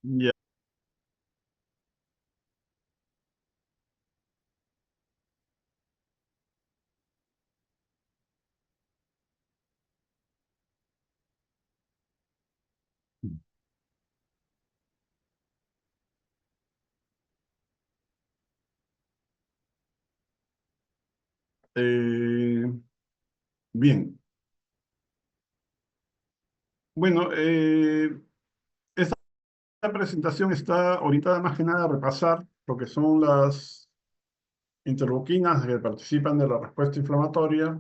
Ya. Eh, bien, bueno, esta presentación está orientada más que nada a repasar lo que son las interleuquinas que participan de la respuesta inflamatoria,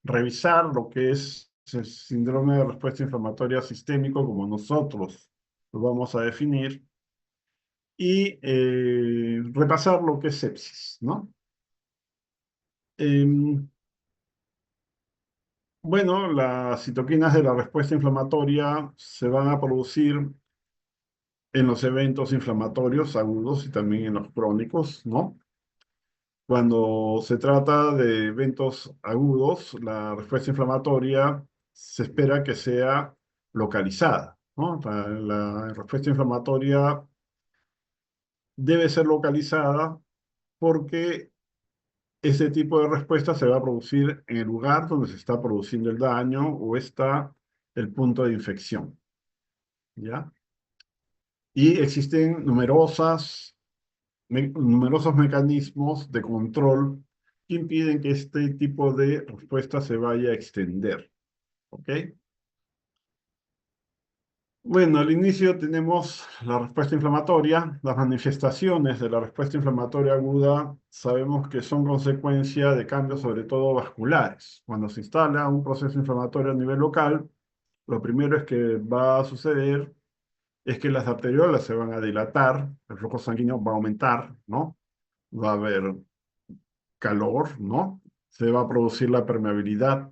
revisar lo que es el síndrome de respuesta inflamatoria sistémico, como nosotros lo vamos a definir, y repasar lo que es sepsis, ¿no? Em, bueno, las citoquinas de la respuesta inflamatoria se van a producir en los eventos inflamatorios agudos y también en los crónicos, ¿no? Cuando se trata de eventos agudos, la respuesta inflamatoria se espera que sea localizada, ¿no? La respuesta inflamatoria debe ser localizada porque ese tipo de respuesta se va a producir en el lugar donde se está produciendo el daño o está el punto de infección, ¿ya? Y existen numerosos mecanismos de control que impiden que este tipo de respuesta se vaya a extender. ¿Ok? Bueno, al inicio tenemos la respuesta inflamatoria. Las manifestaciones de la respuesta inflamatoria aguda sabemos que son consecuencia de cambios, sobre todo vasculares. Cuando se instala un proceso inflamatorio a nivel local, lo primero es que va a suceder es que las arteriolas se van a dilatar, el flujo sanguíneo va a aumentar, ¿no? Va a haber calor, ¿no? Se va a producir la permeabilidad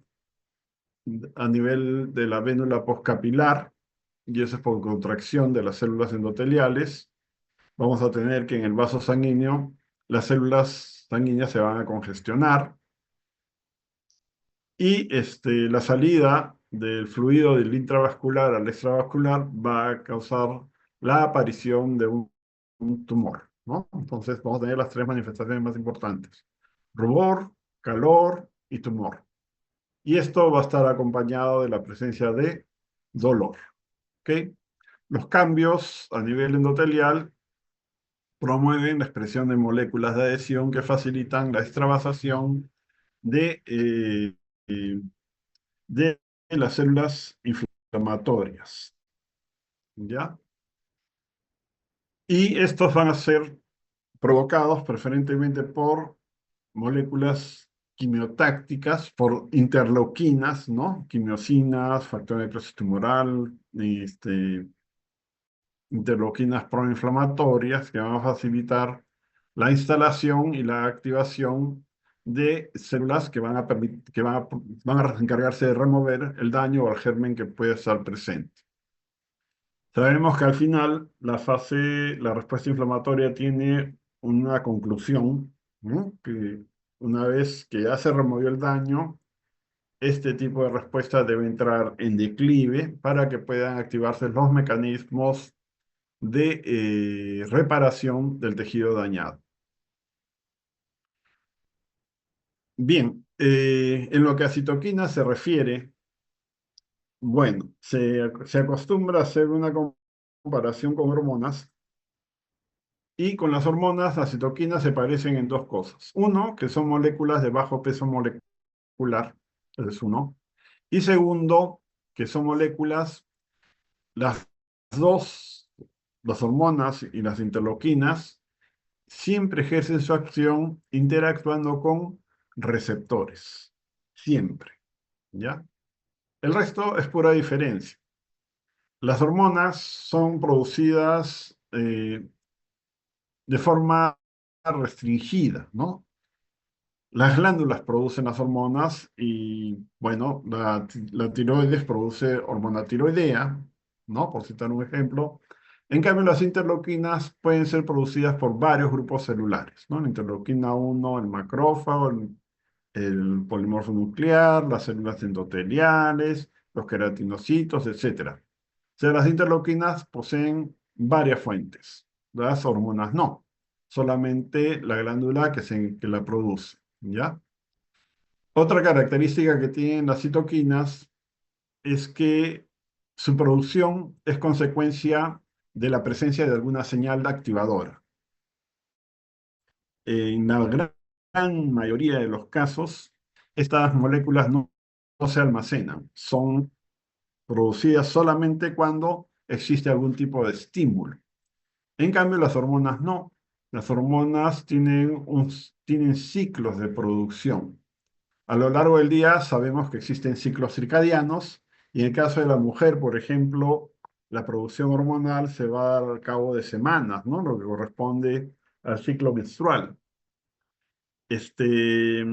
a nivel de la vénula postcapilar, y eso es por contracción de las células endoteliales. Vamos a tener que en el vaso sanguíneo las células sanguíneas se van a congestionar y la salida del fluido del intravascular al extravascular va a causar la aparición de un tumor, ¿no? Entonces vamos a tener las tres manifestaciones más importantes: rubor, calor y tumor. Y esto va a estar acompañado de la presencia de dolor. ¿Ok? Los cambios a nivel endotelial promueven la expresión de moléculas de adhesión que facilitan la extravasación de, de las células inflamatorias. ¿Ya? Y estos van a ser provocados preferentemente por moléculas quimiotácticas, por interleuquinas, ¿no? Quimiosinas, factor de necrosis tumoral, interleuquinas proinflamatorias que van a facilitar la instalación y la activación de células que van a encargarse de remover el daño o el germen que puede estar presente. Sabemos que al final la respuesta inflamatoria tiene una conclusión, ¿no? Que una vez que ya se removió el daño, este tipo de respuesta debe entrar en declive para que puedan activarse los mecanismos de reparación del tejido dañado. Bien, en lo que a citoquinas se refiere, bueno, se acostumbra a hacer una comparación con hormonas, y con las hormonas, las citoquinas se parecen en dos cosas. Uno, que son moléculas de bajo peso molecular, ese es uno. Y segundo, que son moléculas, las dos, las hormonas y las interleuquinas, siempre ejercen su acción interactuando con receptores. Siempre, ¿ya? El resto es pura diferencia. Las hormonas son producidas de forma restringida, ¿no? Las glándulas producen las hormonas y, bueno, la tiroides produce hormona tiroidea, ¿no? Por citar un ejemplo. En cambio, las interleuquinas pueden ser producidas por varios grupos celulares, ¿no? La interleuquina 1, el macrófago, el polimorfo nuclear, las células endoteliales, los queratinocitos, etcétera. O sea, las interleuquinas poseen varias fuentes. Las hormonas no, solamente la glándula que la produce, ¿ya? Otra característica que tienen las citoquinas es que su producción es consecuencia de la presencia de alguna señal activadora. En la gran mayoría de los casos, estas moléculas no se almacenan, son producidas solamente cuando existe algún tipo de estímulo. En cambio, las hormonas no. Las hormonas tienen ciclos de producción. A lo largo del día sabemos que existen ciclos circadianos y en el caso de la mujer, por ejemplo, la producción hormonal se va a dar al cabo de semanas, ¿no? Lo que corresponde al ciclo menstrual. Este,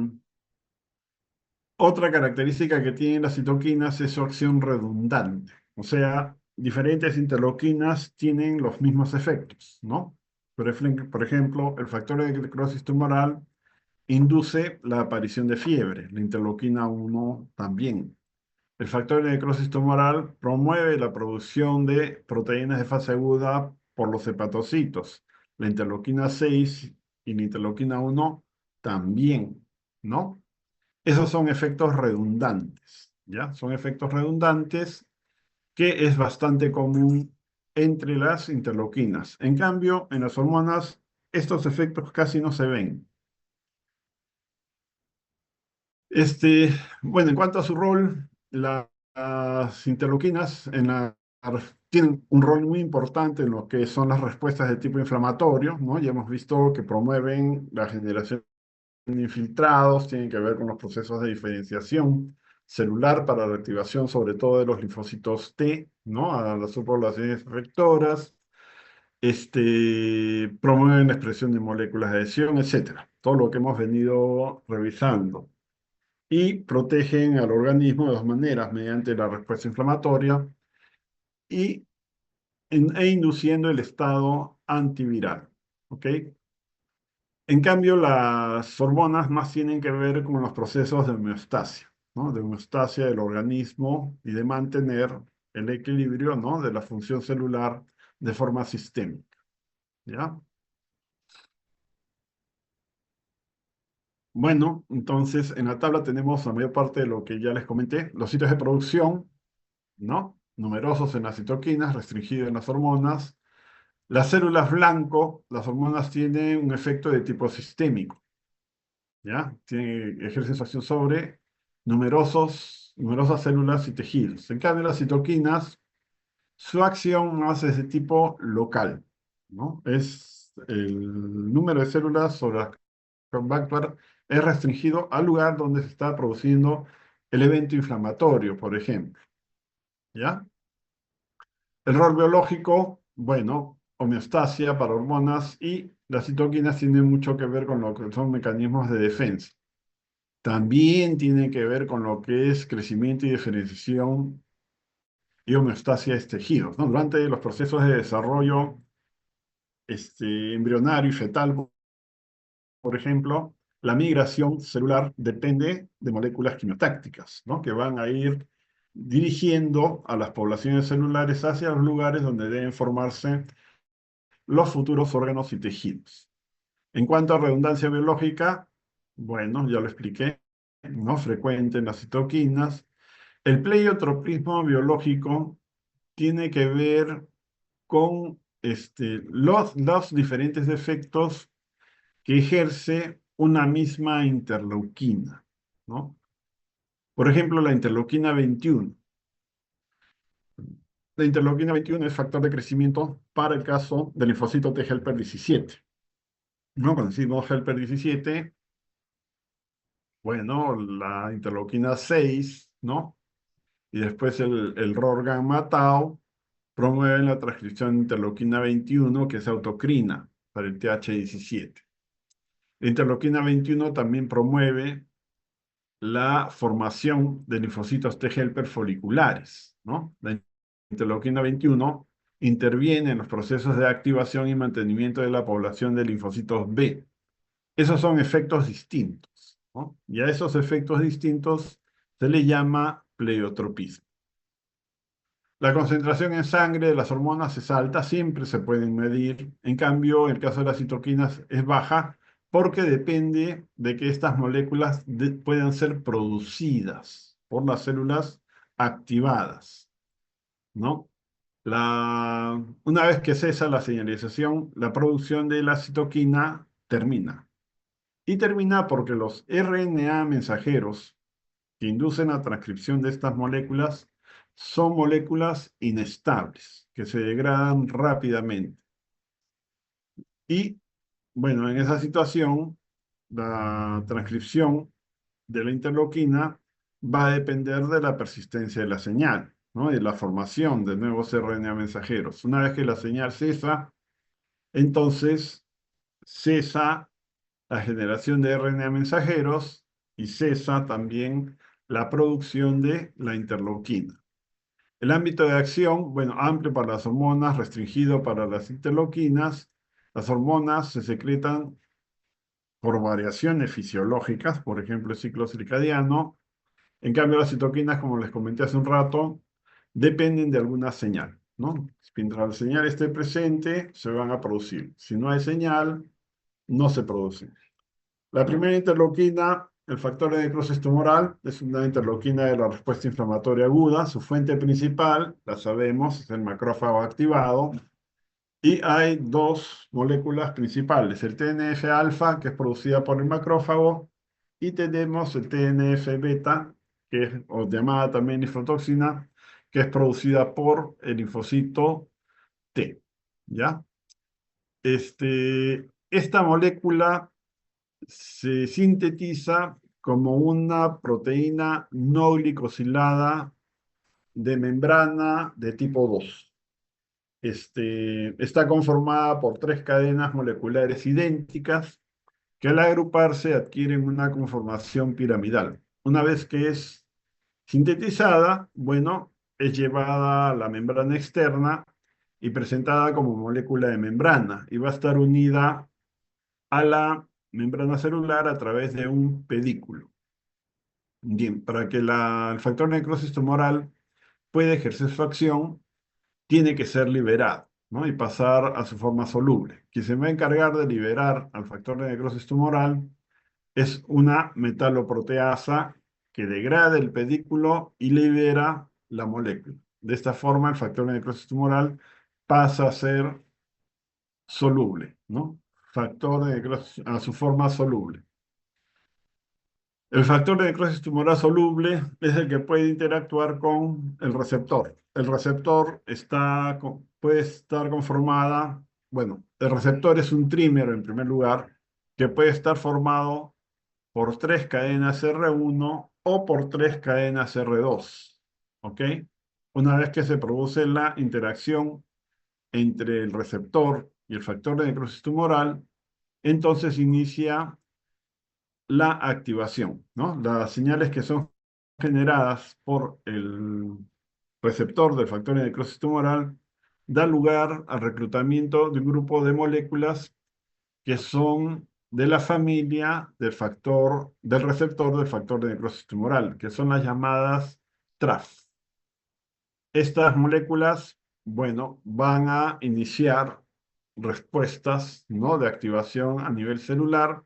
Otra característica que tienen las citoquinas es su acción redundante. O sea, diferentes interleuquinas tienen los mismos efectos, ¿no? Por ejemplo, el factor de necrosis tumoral induce la aparición de fiebre, la interleuquina 1 también. El factor de necrosis tumoral promueve la producción de proteínas de fase aguda por los hepatocitos. La interleuquina 6 y la interleuquina 1 también, ¿no? Esos son efectos redundantes, ¿ya? Son efectos redundantes que es bastante común entre las interleuquinas. En cambio, en las hormonas, estos efectos casi no se ven. Bueno, en cuanto a su rol, las interleuquinas tienen un rol muy importante en lo que son las respuestas de tipo inflamatorio, ¿no? Ya hemos visto que promueven la generación de infiltrados, tienen que ver con los procesos de diferenciación celular para la activación sobre todo de los linfocitos T, ¿no? A las subpoblaciones efectoras, promueven la expresión de moléculas de adhesión, etcétera. Todo lo que hemos venido revisando y protegen al organismo de dos maneras, mediante la respuesta inflamatoria y, e induciendo el estado antiviral. ¿Ok? En cambio, las hormonas más tienen que ver con los procesos de homeostasia, ¿no? De homeostasia del organismo y de mantener el equilibrio, ¿no? De la función celular de forma sistémica, ¿ya? Bueno, entonces en la tabla tenemos la mayor parte de lo que ya les comenté, los sitios de producción, ¿no? Numerosos en las citoquinas, restringidos en las hormonas. Las células blanco, las hormonas tienen un efecto de tipo sistémico, ¿ya? Ejercen su acción sobre numerosas células y tejidos. En cambio, las citoquinas, su acción más es de tipo local, ¿no? Es el número de células sobre las que va a actuar es restringido al lugar donde se está produciendo el evento inflamatorio, por ejemplo, ¿ya? El rol biológico, bueno, homeostasia para hormonas y las citoquinas tienen mucho que ver con lo que son mecanismos de defensa. También tiene que ver con lo que es crecimiento y diferenciación y homeostasia de tejidos, ¿no? Durante los procesos de desarrollo embrionario y fetal, por ejemplo, la migración celular depende de moléculas quimiotácticas, ¿no? Que van a ir dirigiendo a las poblaciones celulares hacia los lugares donde deben formarse los futuros órganos y tejidos. En cuanto a redundancia biológica, bueno, ya lo expliqué, ¿no? Frecuente en las citoquinas. El pleiotropismo biológico tiene que ver con los diferentes efectos que ejerce una misma interleuquina, ¿no? Por ejemplo, la interleuquina 21. La interleuquina 21 es factor de crecimiento para el caso del linfocito T helper 17. ¿No? Cuando decimos helper 17, bueno, la interleuquina 6, ¿no? Y después el ROR gamma tau promueven la transcripción de interleuquina 21, que es autocrina para el TH17. La interleuquina 21 también promueve la formación de linfocitos T helper foliculares, ¿no? La interleuquina 21 interviene en los procesos de activación y mantenimiento de la población de linfocitos B. Esos son efectos distintos, ¿no? Y a esos efectos distintos se le llama pleiotropismo. La concentración en sangre de las hormonas es alta, siempre se pueden medir. En cambio, en el caso de las citoquinas es baja porque depende de que estas moléculas puedan ser producidas por las células activadas, ¿no? Una vez que cesa la señalización, la producción de la citoquina termina. Y termina porque los RNA mensajeros que inducen la transcripción de estas moléculas son moléculas inestables, que se degradan rápidamente. Y, bueno, en esa situación, la transcripción de la interleuquina va a depender de la persistencia de la señal, ¿no? Y la formación de nuevos RNA mensajeros. Una vez que la señal cesa, entonces cesa la generación de RNA mensajeros y cesa también la producción de la interleuquina. El ámbito de acción, bueno, amplio para las hormonas, restringido para las interleuquinas. Las hormonas se secretan por variaciones fisiológicas, por ejemplo, el ciclo circadiano. En cambio, las citoquinas, como les comenté hace un rato, dependen de alguna señal, ¿no? Mientras la señal esté presente, se van a producir. Si no hay señal, no se producen. La primera interleuquina, el factor de necrosis tumoral, es una interleuquina de la respuesta inflamatoria aguda. Su fuente principal, la sabemos, es el macrófago activado. Y hay dos moléculas principales, el TNF-alfa, que es producida por el macrófago, y tenemos el TNF-beta, que es o llamada también linfotoxina, que es producida por el linfocito T. ¿Ya? Esta molécula se sintetiza como una proteína no glicosilada de membrana de tipo 2. Está conformada por tres cadenas moleculares idénticas que al agruparse adquieren una conformación piramidal. Una vez que es sintetizada, bueno, es llevada a la membrana externa y presentada como molécula de membrana y va a estar unida a la membrana celular a través de un pedículo. Bien, para que el factor de necrosis tumoral pueda ejercer su acción, tiene que ser liberado, ¿no? Y pasar a su forma soluble. Quien se va a encargar de liberar al factor de necrosis tumoral es una metaloproteasa que degrada el pedículo y libera la molécula. De esta forma, el factor de necrosis tumoral pasa a ser soluble, ¿no? Factor de necrosis a su forma soluble. El factor de necrosis tumoral soluble es el que puede interactuar con el receptor. El receptor puede estar conformada, bueno, el receptor es un trímero en primer lugar, que puede estar formado por tres cadenas R1 o por tres cadenas R2. ¿Ok? Una vez que se produce la interacción entre el receptor y el factor de necrosis tumoral, entonces inicia la activación, ¿no? Las señales que son generadas por el receptor del factor de necrosis tumoral da lugar al reclutamiento de un grupo de moléculas que son de la familia del receptor del factor de necrosis tumoral, que son las llamadas TRAF. Estas moléculas, bueno, van a iniciar respuestas, ¿no?, de activación a nivel celular.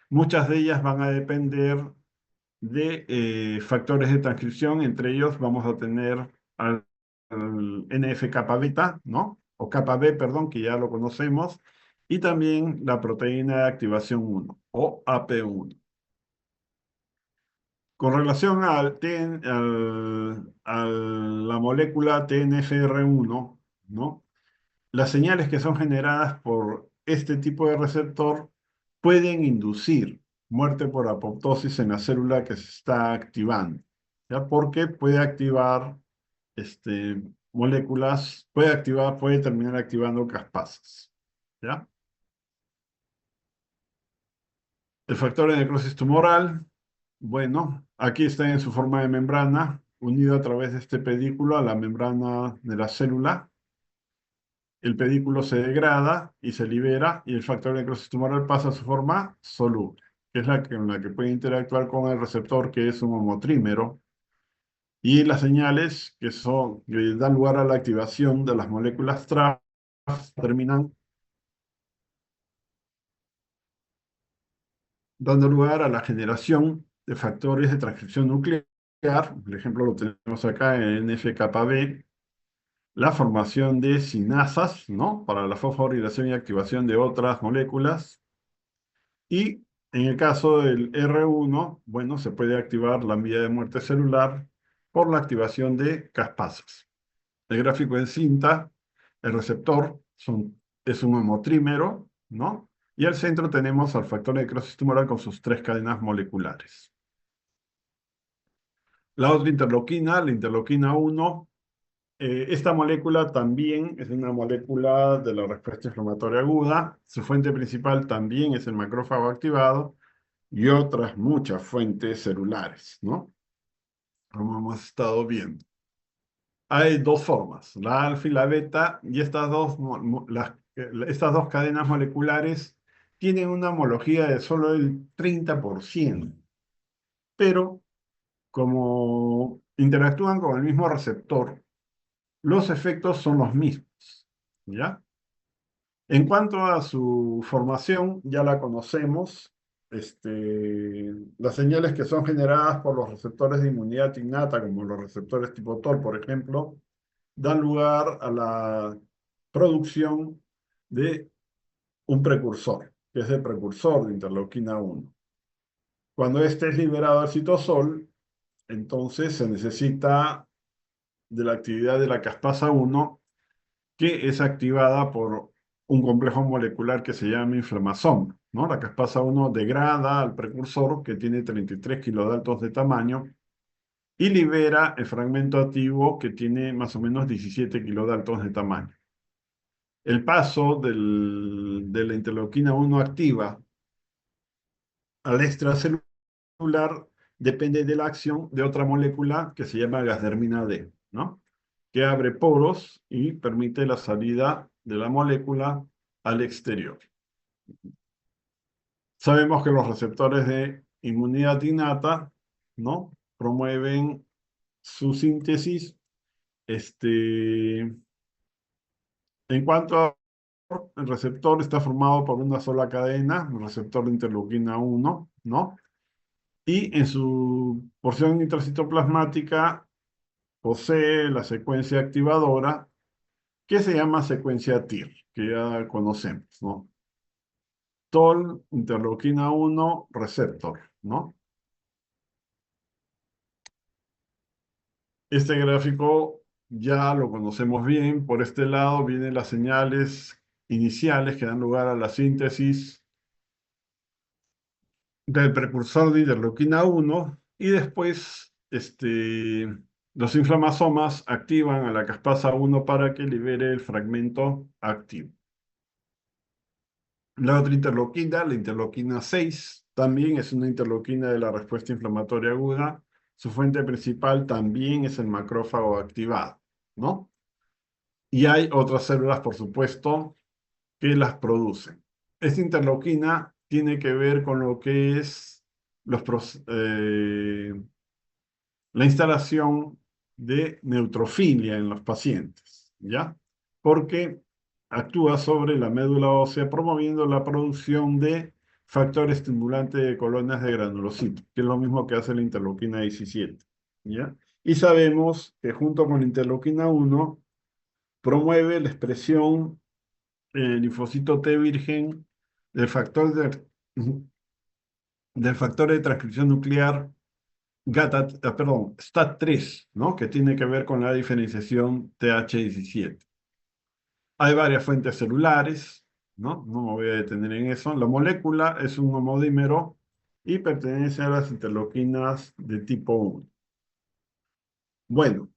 Muchas de ellas van a depender de factores de transcripción. Entre ellos vamos a tener al NF-kappa beta, ¿no? O kappa B, perdón, que ya lo conocemos, y también la proteína de activación 1, o AP1. Con relación a la molécula TNFR1, ¿no? Las señales que son generadas por este tipo de receptor pueden inducir muerte por apoptosis en la célula que se está activando, ¿ya? Porque puede activar moléculas, puede terminar activando caspasas, ¿ya? El factor de necrosis tumoral, bueno, aquí está en su forma de membrana, unido a través de este pedículo a la membrana de la célula. El pedículo se degrada y se libera y el factor de necrosis tumoral pasa a su forma soluble, que es la que puede interactuar con el receptor, que es un homotrímero, Y las señales que dan lugar a la activación de las moléculas TRAF terminan dando lugar a la generación de factores de transcripción nuclear. Por ejemplo, lo tenemos acá en NF-κB, la formación de sinasas, ¿no? Para la fosforilación y activación de otras moléculas. Y en el caso del R1, bueno, se puede activar la vía de muerte celular por la activación de caspasas. El gráfico en cinta, el receptor es un homotrímero, ¿no? Y al centro tenemos al factor de necrosis tumoral con sus tres cadenas moleculares. La otra interleuquina, la interleuquina 1, esta molécula también es una molécula de la respuesta inflamatoria aguda. Su fuente principal también es el macrófago activado y otras muchas fuentes celulares, ¿no? Como hemos estado viendo. Hay dos formas, la alfa y la beta, y estas dos cadenas moleculares tienen una homología de solo el 30%, pero como interactúan con el mismo receptor, los efectos son los mismos, ¿ya? En cuanto a su formación, ya la conocemos. Las señales que son generadas por los receptores de inmunidad innata, como los receptores tipo TOR, por ejemplo, dan lugar a la producción de un precursor, que es el precursor de interleuquina 1. Cuando este es liberado al citosol, entonces se necesita de la actividad de la caspasa 1, que es activada por un complejo molecular que se llama inflammasoma, ¿no? La caspasa 1 degrada al precursor, que tiene 33 kilodaltons de tamaño, y libera el fragmento activo, que tiene más o menos 17 kilodaltons de tamaño. El paso de la interleuquina 1 activa al extracelular depende de la acción de otra molécula que se llama gasdermina D, ¿no? Que abre poros y permite la salida de la molécula al exterior. Sabemos que los receptores de inmunidad innata, ¿no? Promueven su síntesis. En cuanto el receptor, está formado por una sola cadena, el receptor de interleuquina 1, ¿no? Y en su porción intracitoplasmática posee la secuencia activadora, que se llama secuencia TIR, que ya conocemos, ¿no? TOL, interleuquina 1, receptor, ¿no? Este gráfico ya lo conocemos bien. Por este lado vienen las señales iniciales que dan lugar a la síntesis del precursor de interleuquina 1, y después los inflamasomas activan a la caspasa 1 para que libere el fragmento activo. La otra interleuquina, la interleuquina 6, también es una interleuquina de la respuesta inflamatoria aguda. Su fuente principal también es el macrófago activado, ¿no? Y hay otras células, por supuesto, que las producen. Esta interleuquina tiene que ver con lo que es la instalación de neutrofilia en los pacientes, ¿ya? Porque actúa sobre la médula ósea promoviendo la producción de factor estimulante de colonias de granulocitos, que es lo mismo que hace la interleuquina 17, ¿ya? Y sabemos que junto con la interleuquina 1 promueve la expresión en el linfocito T virgen del factor del factor de transcripción nuclear STAT3, ¿no? Que tiene que ver con la diferenciación TH17. Hay varias fuentes celulares, ¿no? No me voy a detener en eso. La molécula es un homodímero y pertenece a las interleuquinas de tipo 1. Bueno,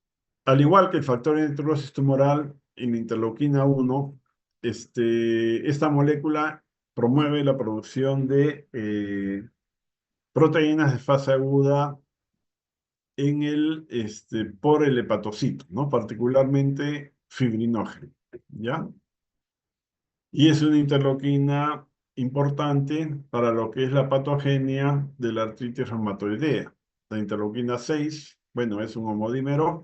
al igual que el factor de necrosis tumoral y la interleuquina 1, esta molécula promueve la producción de proteínas de fase aguda por el hepatocito, ¿no? Particularmente fibrinógeno, ¿ya? Y es una interleuquina importante para lo que es la patogenia de la artritis reumatoidea. La interleuquina 6 Bueno, es un homodímero.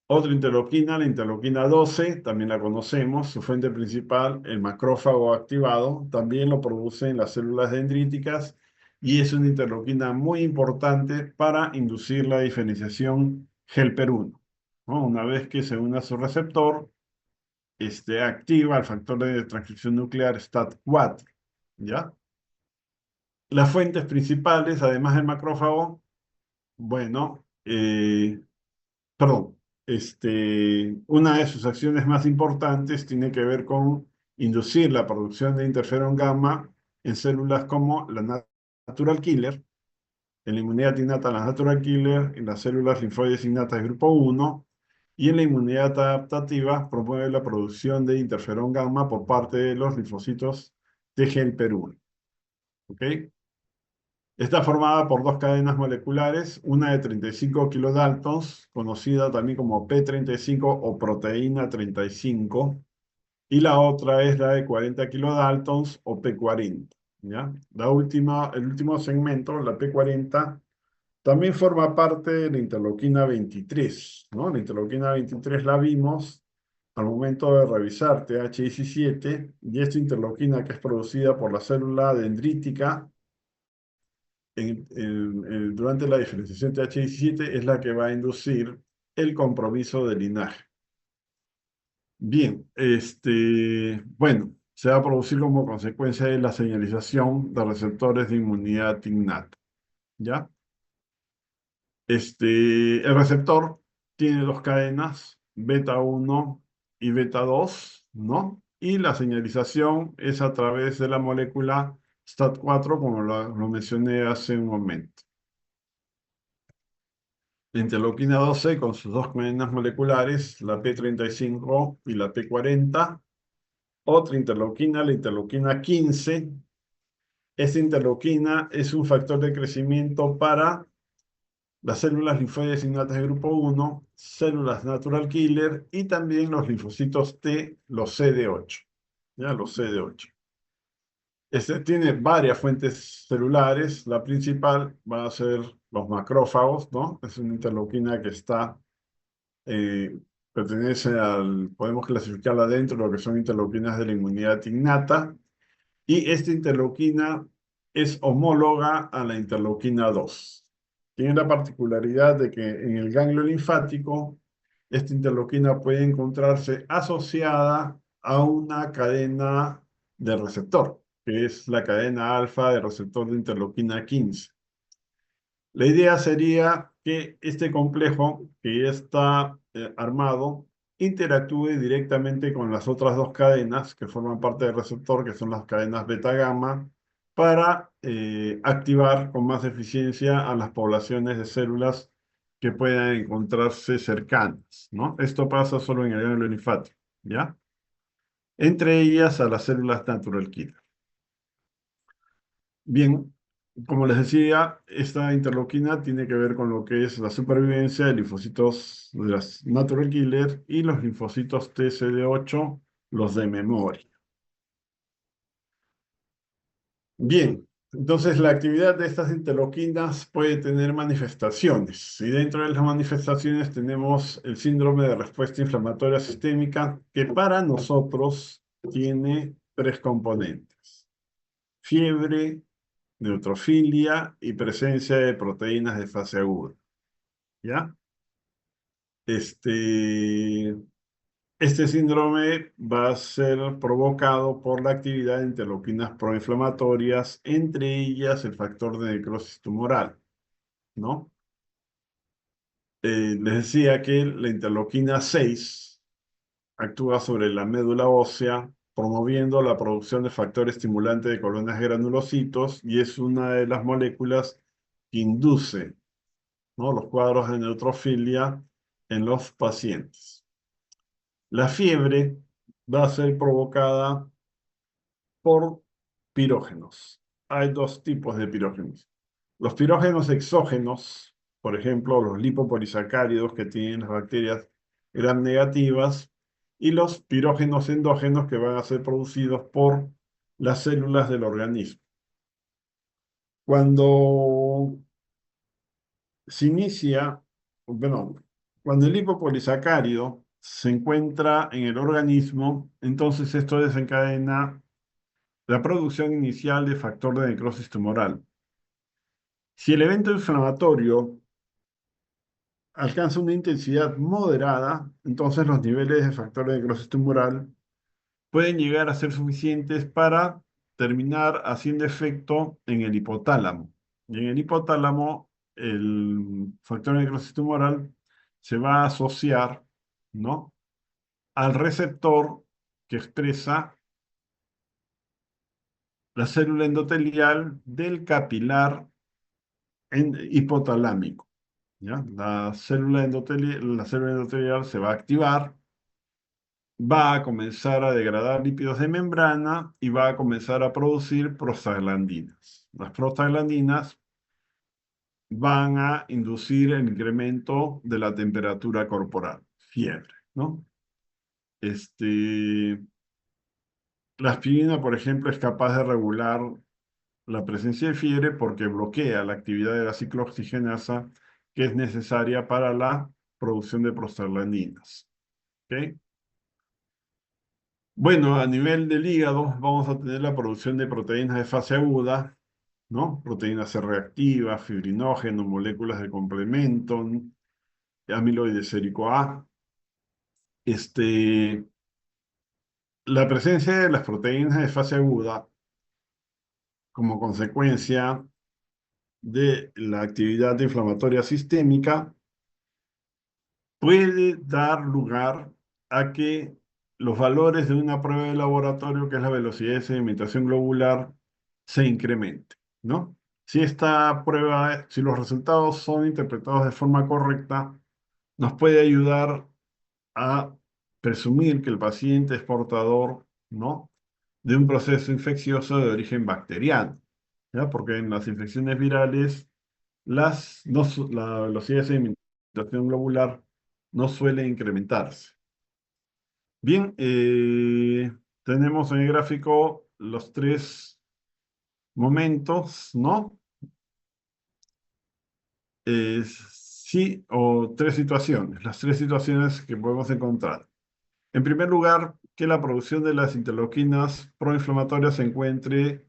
Otra interleuquina, la interleuquina 12, también la conocemos. Su fuente principal, el macrófago activado, también lo producen las células dendríticas y es una interleuquina muy importante para inducir la diferenciación Helper-1, ¿no? Una vez que se une a su receptor, activa el factor de transcripción nuclear STAT4, ¿ya? Las fuentes principales, además del macrófago, bueno, perdón, una de sus acciones más importantes tiene que ver con inducir la producción de interferón gamma en células como la natural killer, en la inmunidad innata las natural killer, en las células linfoides innatas de grupo 1, y en la inmunidad adaptativa promueve la producción de interferón gamma por parte de los linfocitos de helper 1. ¿Ok? Está formada por dos cadenas moleculares, una de 35 kilodaltons, conocida también como P35 o proteína 35, y la otra es la de 40 kilodaltons o P40. ¿Ya? El último segmento, la P40, también forma parte de la interleuquina 23, ¿no? La interleuquina 23 la vimos al momento de revisar TH17, y esta interleuquina que es producida por la célula dendrítica durante la diferenciación TH17 es la que va a inducir el compromiso de linaje. Bien, bueno, se va a producir como consecuencia de la señalización de receptores de inmunidad innata, ¿ya? El receptor tiene dos cadenas, beta 1 y beta 2, ¿no? Y la señalización es a través de la molécula STAT4, como lo mencioné hace un momento. La interleuquina 12 con sus dos cadenas moleculares, la P35 y la P40. Otra interleuquina, la interleuquina 15. Esta interleuquina es un factor de crecimiento para las células linfoides innatas de grupo 1, células natural killer y también los linfocitos T, los CD8. ¿Ya? Los CD8. Este tiene varias fuentes celulares. La principal va a ser los macrófagos, ¿no? Es una interleuquina que está eh, pertenece podemos clasificarla dentro de lo que son interleuquinas de la inmunidad innata, y esta interleuquina es homóloga a la interleuquina 2. Tiene la particularidad de que en el ganglio linfático, esta interleuquina puede encontrarse asociada a una cadena de receptor, que es la cadena alfa de receptor de interleuquina 15. La idea sería que este complejo que ya está armado interactúe directamente con las otras dos cadenas que forman parte del receptor, que son las cadenas beta-gamma, para activar con más eficiencia a las poblaciones de células que puedan encontrarse cercanas, ¿no? Esto pasa solo en el ganglio linfático, ¿ya? Entre ellas a las células natural killer. Bien, como les decía, esta interleuquina tiene que ver con lo que es la supervivencia de linfocitos de las natural killer y los linfocitos TCD8, los de memoria. Bien, entonces la actividad de estas interleuquinas puede tener manifestaciones, y dentro de las manifestaciones tenemos el síndrome de respuesta inflamatoria sistémica, que para nosotros tiene tres componentes: fiebre, neutrofilia y presencia de proteínas de fase aguda, ¿ya? Este, este síndrome va a ser provocado por la actividad de interleuquinas proinflamatorias, entre ellas el factor de necrosis tumoral, ¿no? Les decía que la interleuquina 6 actúa sobre la médula ósea, promoviendo la producción de factor estimulante de colonias de granulocitos, y es una de las moléculas que induce, ¿no?, los cuadros de neutrofilia en los pacientes. La fiebre va a ser provocada por pirógenos. Hay dos tipos de pirógenos. Los pirógenos exógenos, por ejemplo, los lipopolisacáridos que tienen las bacterias gram negativas, y los pirógenos endógenos que van a ser producidos por las células del organismo. Cuando se inicia, bueno, cuando el lipopolisacárido se encuentra en el organismo, entonces esto desencadena la producción inicial de factor de necrosis tumoral. Si el evento inflamatorio alcanza una intensidad moderada, entonces los niveles de factor de necrosis tumoral pueden llegar a ser suficientes para terminar haciendo efecto en el hipotálamo. Y en el hipotálamo, el factor de necrosis tumoral se va a asociar, ¿no?, al receptor que expresa la célula endotelial del capilar hipotalámico. ¿Ya? La célula endotelial se va a activar, va a comenzar a degradar lípidos de membrana y va a comenzar a producir prostaglandinas. Las prostaglandinas van a inducir el incremento de la temperatura corporal, fiebre, ¿no? La aspirina, por ejemplo, es capaz de regular la presencia de fiebre porque bloquea la actividad de la ciclooxigenasa que es necesaria para la producción de prostaglandinas. ¿Ok? Bueno, a nivel del hígado vamos a tener la producción de proteínas de fase aguda, ¿no? Proteínas C reactivas, fibrinógeno, moléculas de complemento, amiloide sérico A. Este, la presencia de las proteínas de fase aguda como consecuencia de la actividad inflamatoria sistémica puede dar lugar a que los valores de una prueba de laboratorio, que es la velocidad de sedimentación globular, se incrementen, ¿no? Si esta prueba, si los resultados son interpretados de forma correcta, nos puede ayudar a presumir que el paciente es portador, ¿no?, de un proceso infeccioso de origen bacteriano, ¿ya? Porque en las infecciones virales la velocidad de sedimentación globular no suele incrementarse. Bien, tenemos en el gráfico los tres momentos, ¿no? Sí, o tres situaciones, las tres situaciones que podemos encontrar. En primer lugar, que la producción de las interleuquinas proinflamatorias se encuentre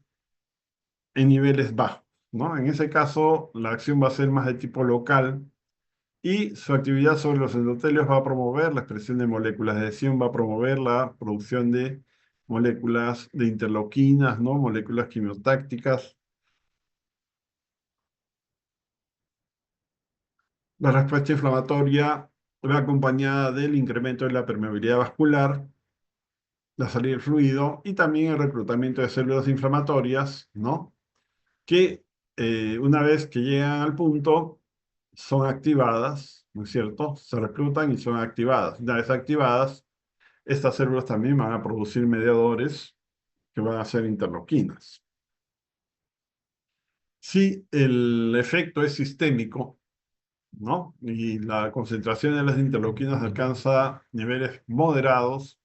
en niveles bajos, ¿no? En ese caso, la acción va a ser más de tipo local y su actividad sobre los endotelios va a promover la expresión de moléculas de adhesión, va a promover la producción de moléculas de interleuquinas, ¿no? Moléculas quimiotácticas. La respuesta inflamatoria va acompañada del incremento de la permeabilidad vascular, la salida del fluido y también el reclutamiento de células inflamatorias, ¿no?, que una vez que llegan al punto son activadas, ¿no es cierto? Se reclutan y son activadas. Una vez activadas, estas células también van a producir mediadores que van a ser interleuquinas. Si el efecto es sistémico, ¿no?, y la concentración de las interleuquinas alcanza niveles moderados,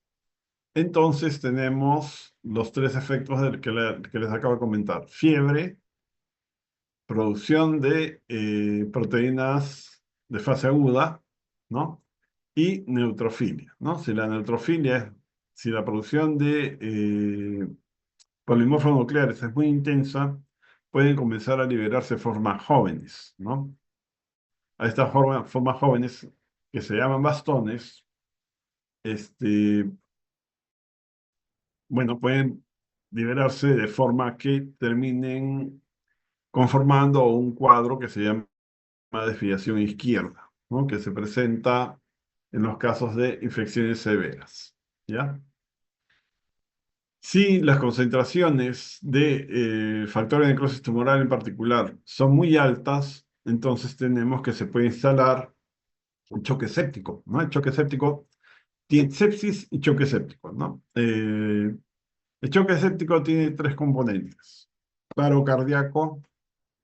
entonces tenemos los tres efectos que les acabo de comentar. Fiebre, producción de proteínas de fase aguda, ¿no? Y neutrofilia, ¿no? Si la producción de polimorfos nucleares es muy intensa, pueden comenzar a liberarse formas jóvenes, ¿no? A estas formas jóvenes, que se llaman bastones, este, bueno, pueden liberarse de forma que terminen conformando un cuadro que se llama desviación izquierda, ¿no?, que se presenta en los casos de infecciones severas, ¿ya? Si las concentraciones de factores de necrosis tumoral en particular son muy altas, entonces tenemos que se puede instalar un choque séptico, ¿no? El choque séptico tiene sepsis y choque séptico, ¿no? El choque séptico tiene tres componentes: paro cardíaco,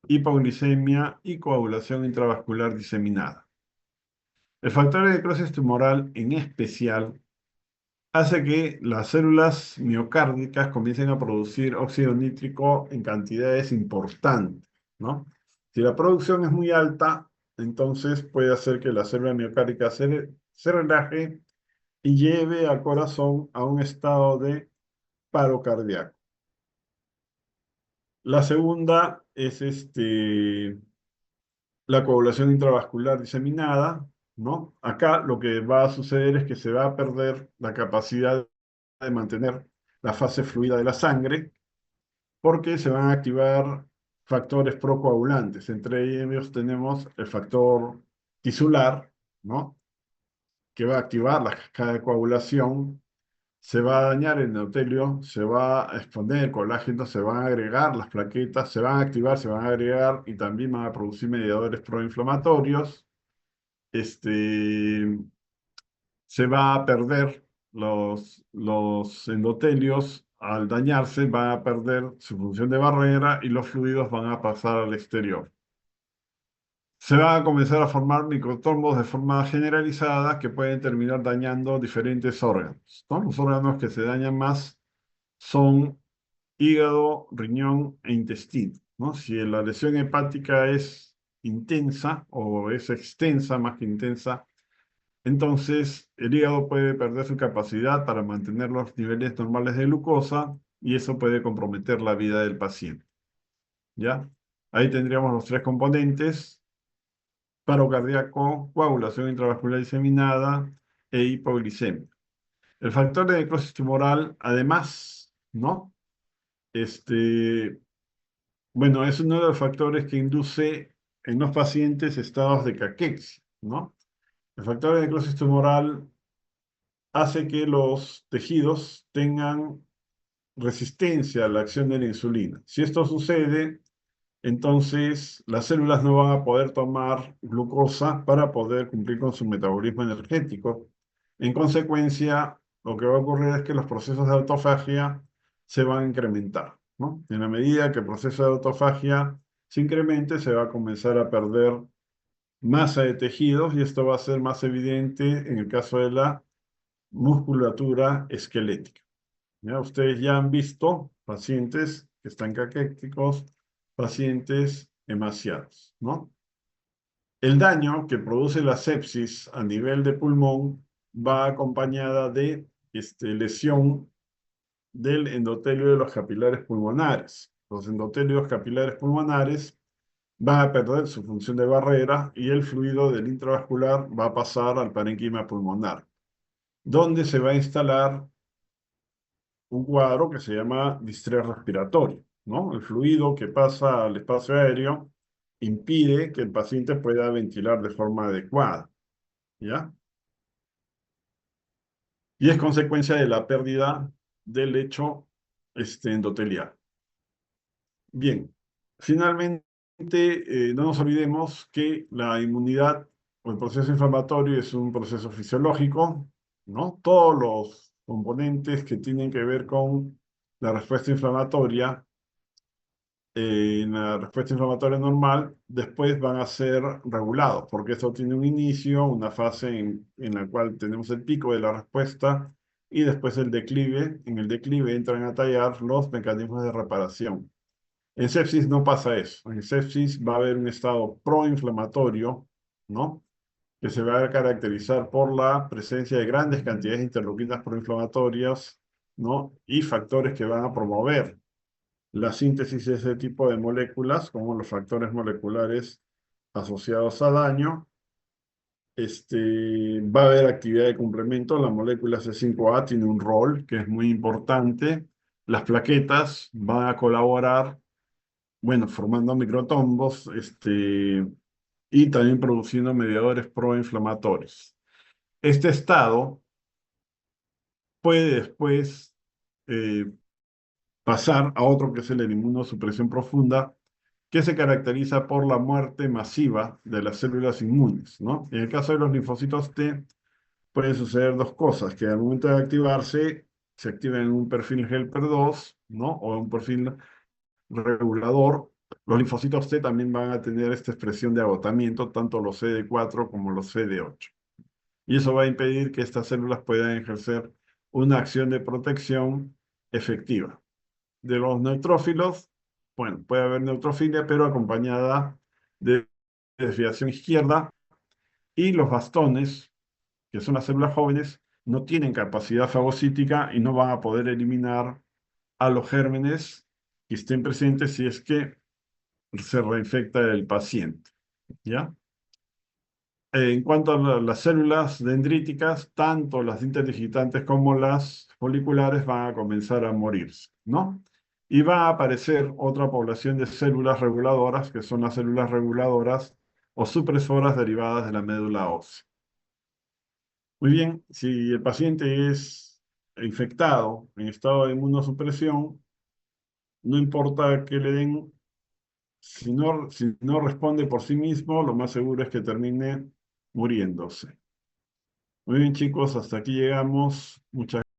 hipoglicemia y coagulación intravascular diseminada. El factor de necrosis tumoral, en especial, hace que las células miocárdicas comiencen a producir óxido nítrico en cantidades importantes, ¿no? Si la producción es muy alta, entonces puede hacer que la célula miocárdica se relaje y lleve al corazón a un estado de paro cardíaco. La segunda es la coagulación intravascular diseminada, ¿no? Acá lo que va a suceder es que se va a perder la capacidad de mantener la fase fluida de la sangre porque se van a activar factores procoagulantes. Entre ellos tenemos el factor tisular, ¿no? Que va a activar la cascada de coagulación, se va a dañar el endotelio, se va a exponer el colágeno, se van a agregar las plaquetas, se van a activar, se van a agregar y también van a producir mediadores proinflamatorios. Este, Se va a perder los endotelios, al dañarse, van a perder su función de barrera y los fluidos van a pasar al exterior. Se van a comenzar a formar microtrombos de forma generalizada que pueden terminar dañando diferentes órganos, ¿no? Los órganos que se dañan más son hígado, riñón e intestino, ¿no? Si la lesión hepática es intensa o es extensa, más que intensa, entonces el hígado puede perder su capacidad para mantener los niveles normales de glucosa y eso puede comprometer la vida del paciente, ¿ya? Ahí tendríamos los tres componentes: paro cardíaco, coagulación intravascular diseminada e hipoglicemia. El factor de necrosis tumoral, además, ¿no? Este, bueno, es uno de los factores que induce en los pacientes estados de caquexia, ¿no? El factor de necrosis tumoral hace que los tejidos tengan resistencia a la acción de la insulina. Si esto sucede, entonces las células no van a poder tomar glucosa para poder cumplir con su metabolismo energético. En consecuencia, lo que va a ocurrir es que los procesos de autofagia se van a incrementar, ¿no? En la medida que el proceso de autofagia se incremente, se va a comenzar a perder masa de tejidos y esto va a ser más evidente en el caso de la musculatura esquelética. ¿Ya? Ustedes ya han visto pacientes que están caquéticos, pacientes emaciados, ¿no? El daño que produce la sepsis a nivel de pulmón va acompañada de lesión del endotelio de los capilares pulmonares. Los endotelios capilares pulmonares van a perder su función de barrera y el fluido del intravascular va a pasar al parénquima pulmonar, donde se va a instalar un cuadro que se llama distrés respiratorio, ¿no? El fluido que pasa al espacio aéreo impide que el paciente pueda ventilar de forma adecuada, ¿ya? Y es consecuencia de la pérdida del lecho endotelial. Bien, finalmente, no nos olvidemos que la inmunidad o el proceso inflamatorio es un proceso fisiológico, ¿no? Todos los componentes que tienen que ver con la respuesta inflamatoria en la respuesta inflamatoria normal, después van a ser regulados, porque esto tiene un inicio, una fase en la cual tenemos el pico de la respuesta y después el declive. En el declive entran a tallar los mecanismos de reparación. En sepsis no pasa eso. En sepsis va a haber un estado proinflamatorio, ¿no? Que se va a caracterizar por la presencia de grandes cantidades de interleuquinas proinflamatorias, ¿no? Y factores que van a promover la síntesis de ese tipo de moléculas, como los factores moleculares asociados a daño. Va a haber actividad de complemento. La molécula C5A tiene un rol que es muy importante. Las plaquetas van a colaborar, bueno, formando microtombos, y también produciendo mediadores proinflamatorios. Este estado puede después eh, pasar a otro que es el de inmunosupresión profunda, que se caracteriza por la muerte masiva de las células inmunes, ¿no? En el caso de los linfocitos T, pueden suceder dos cosas: que al momento de activarse, se activan en un perfil helper 2, ¿no? O un perfil regulador. Los linfocitos T también van a tener esta expresión de agotamiento, tanto los CD4 como los CD8. Y eso va a impedir que estas células puedan ejercer una acción de protección efectiva. De los neutrófilos, bueno, puede haber neutrofilia, pero acompañada de desviación izquierda y los bastones, que son las células jóvenes, no tienen capacidad fagocítica y no van a poder eliminar a los gérmenes que estén presentes si es que se reinfecta el paciente. ¿Ya? En cuanto a las células dendríticas, tanto las interdigitantes como las foliculares van a comenzar a morirse, ¿no? Y va a aparecer otra población de células reguladoras, que son las células reguladoras o supresoras derivadas de la médula ósea. Muy bien, si el paciente es infectado en estado de inmunosupresión, no importa que le den, si no responde por sí mismo, lo más seguro es que termine muriéndose. Muy bien, chicos, hasta aquí llegamos. Muchas